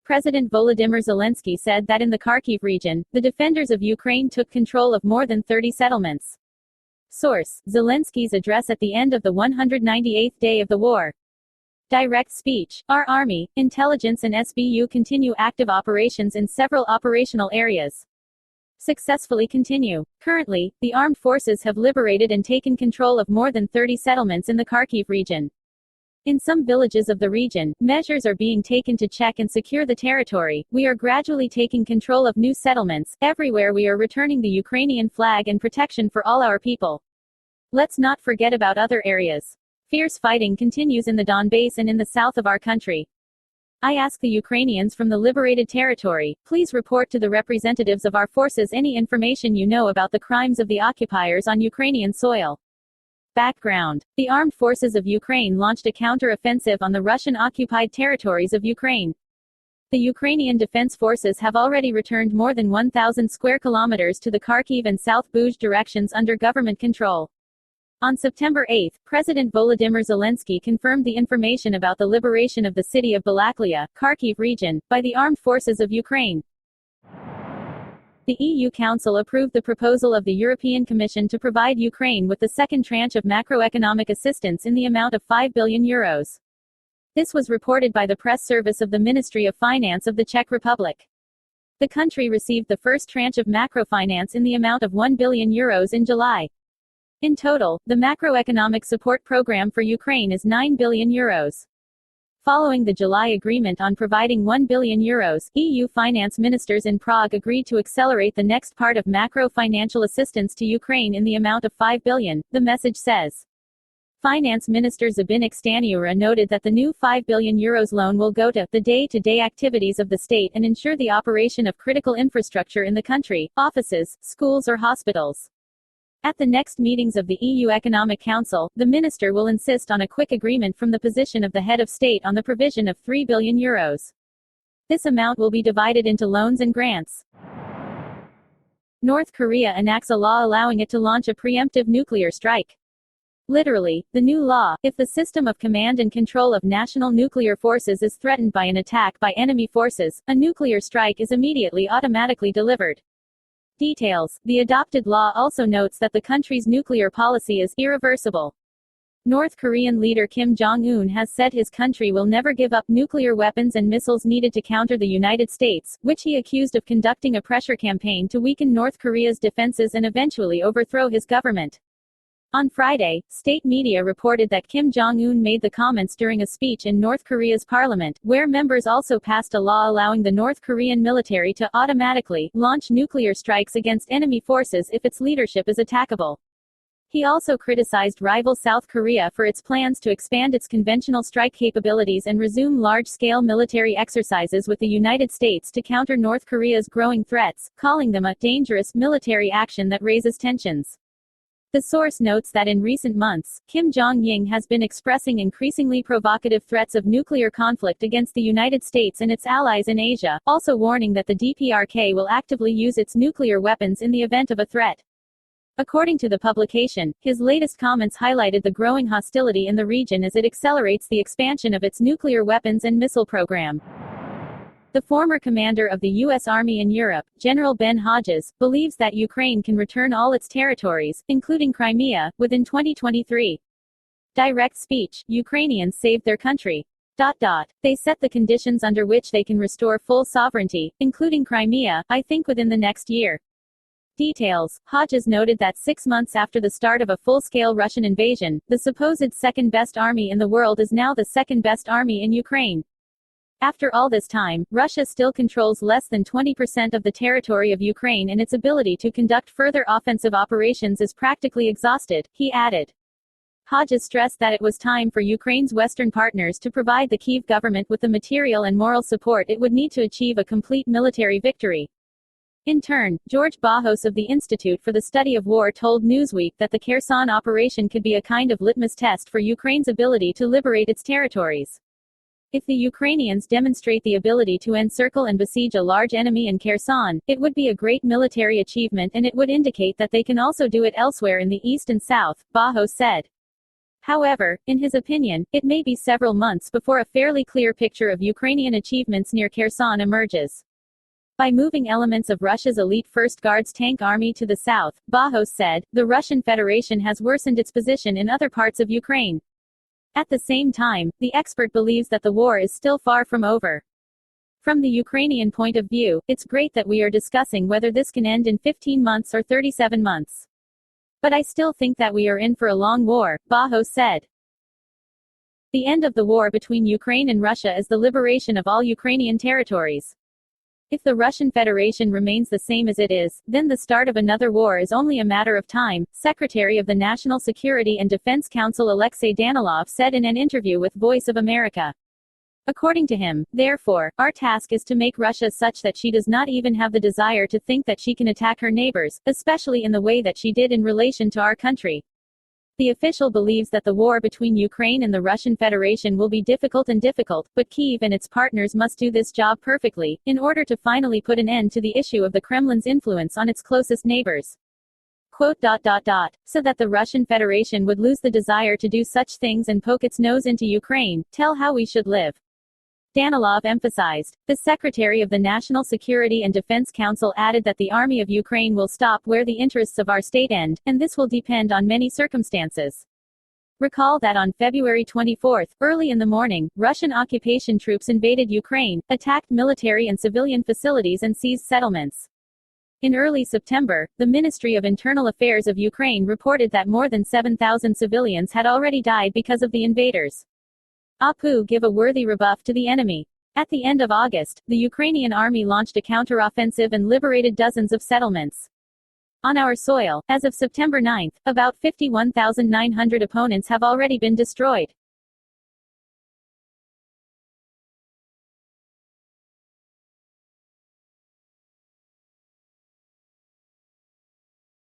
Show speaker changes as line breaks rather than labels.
President Volodymyr Zelensky said that in the Kharkiv region, the defenders of Ukraine took control of more than 30 settlements. Source: Zelensky's address at the end of the 198th day of the war. Direct speech. Our army, intelligence and SBU continue active operations in several operational areas. Successfully continue. Currently, the armed forces have liberated and taken control of more than 30 settlements in the Kharkiv region. In some villages of the region, measures are being taken to check and secure the territory. We are gradually taking control of new settlements. Everywhere we are returning the Ukrainian flag and protection for all our people. Let's not forget about other areas. Fierce fighting continues in the Donbass and in the south of our country. I ask the Ukrainians from the liberated territory, please report to the representatives of our forces any information you know about the crimes of the occupiers on Ukrainian soil. Background: the armed forces of Ukraine launched a counter-offensive on the Russian-occupied territories of Ukraine. The Ukrainian Defense Forces have already returned more than 1,000 square kilometers to the Kharkiv and South Buj directions under government control. On September 8, President Volodymyr Zelensky confirmed the information about the liberation of the city of Balaklia, Kharkiv region, by the armed forces of Ukraine. The EU Council approved the proposal of the European Commission to provide Ukraine with the second tranche of macroeconomic assistance in the amount of €5 billion. This was reported by the press service of the Ministry of Finance of the Czech Republic. The country received the first tranche of macrofinance in the amount of €1 billion in July. In total, the macroeconomic support program for Ukraine is €9 billion. Following the July agreement on providing €1 billion, EU finance ministers in Prague agreed to accelerate the next part of macro-financial assistance to Ukraine in the amount of €5 billion, the message says. Finance Minister Zbyněk Stanjura noted that the new €5 billion loan will go to the day-to-day activities of the state and ensure the operation of critical infrastructure in the country, offices, schools or hospitals. At the next meetings of the EU Economic Council, the minister will insist on a quick agreement from the position of the head of state on the provision of €3 billion. This amount will be divided into loans and grants. North Korea enacts a law allowing it to launch a preemptive nuclear strike. Literally, the new law, if the system of command and control of national nuclear forces is threatened by an attack by enemy forces, a nuclear strike is immediately automatically delivered. Details: the adopted law also notes that the country's nuclear policy is irreversible. North Korean leader Kim Jong-un has said his country will never give up nuclear weapons and missiles needed to counter the United States, which he accused of conducting a pressure campaign to weaken North Korea's defenses and eventually overthrow his government. On Friday, state media reported that Kim Jong-un made the comments during a speech in North Korea's parliament, where members also passed a law allowing the North Korean military to automatically launch nuclear strikes against enemy forces if its leadership is attackable. He also criticized rival South Korea for its plans to expand its conventional strike capabilities and resume large-scale military exercises with the United States to counter North Korea's growing threats, calling them a dangerous military action that raises tensions. The source notes that in recent months, Kim Jong-un has been expressing increasingly provocative threats of nuclear conflict against the United States and its allies in Asia, also warning that the DPRK will actively use its nuclear weapons in the event of a threat. According to the publication, his latest comments highlighted the growing hostility in the region as it accelerates the expansion of its nuclear weapons and missile program. The former commander of the U.S. Army in Europe, General Ben Hodges, believes that Ukraine can return all its territories, including Crimea, within 2023. Direct speech: Ukrainians saved their country. They set the conditions under which they can restore full sovereignty, including Crimea, I think within the next year. Details: Hodges noted that 6 months after the start of a full-scale Russian invasion, the supposed second-best army in the world is now the second-best army in Ukraine. After all this time, Russia still controls less than 20% of the territory of Ukraine and its ability to conduct further offensive operations is practically exhausted, he added. Hodges stressed that it was time for Ukraine's Western partners to provide the Kyiv government with the material and moral support it would need to achieve a complete military victory. In turn, George Bajos of the Institute for the Study of War told Newsweek that the Kherson operation could be a kind of litmus test for Ukraine's ability to liberate its territories. If the Ukrainians demonstrate the ability to encircle and besiege a large enemy in Kherson, it would be a great military achievement and it would indicate that they can also do it elsewhere in the east and south, Bajos said. However, in his opinion, it may be several months before a fairly clear picture of Ukrainian achievements near Kherson emerges. By moving elements of Russia's elite First Guards tank army to the south, Bajos said, the Russian Federation has worsened its position in other parts of Ukraine. At the same time, the expert believes that the war is still far from over. From the Ukrainian point of view, it's great that we are discussing whether this can end in 15 months or 37 months. But I still think that we are in for a long war, Bajos said. The end of the war between Ukraine and Russia is the liberation of all Ukrainian territories. If the Russian Federation remains the same as it is, then the start of another war is only a matter of time, Secretary of the National Security and Defense Council Alexei Danilov said in an interview with Voice of America. According to him, therefore, our task is to make Russia such that she does not even have the desire to think that she can attack her neighbors, especially in the way that she did in relation to our country. The official believes that the war between Ukraine and the Russian Federation will be difficult, but Kyiv and its partners must do this job perfectly, in order to finally put an end to the issue of the Kremlin's influence on its closest neighbors. So that the Russian Federation would lose the desire to do such things and poke its nose into Ukraine, tell how we should live. Danilov emphasized. The Secretary of the National Security and Defense Council added that the Army of Ukraine will stop where the interests of our state end, and this will depend on many circumstances. Recall that on February 24, early in the morning, Russian occupation troops invaded Ukraine, attacked military and civilian facilities and seized settlements. In early September, the Ministry of Internal Affairs of Ukraine reported that more than 7,000 civilians had already died because of the invaders. APU give a worthy rebuff to the enemy. At the end of August, the Ukrainian army launched a counteroffensive and liberated dozens of settlements. On our soil, as of September 9, about 51,900 opponents have already been destroyed.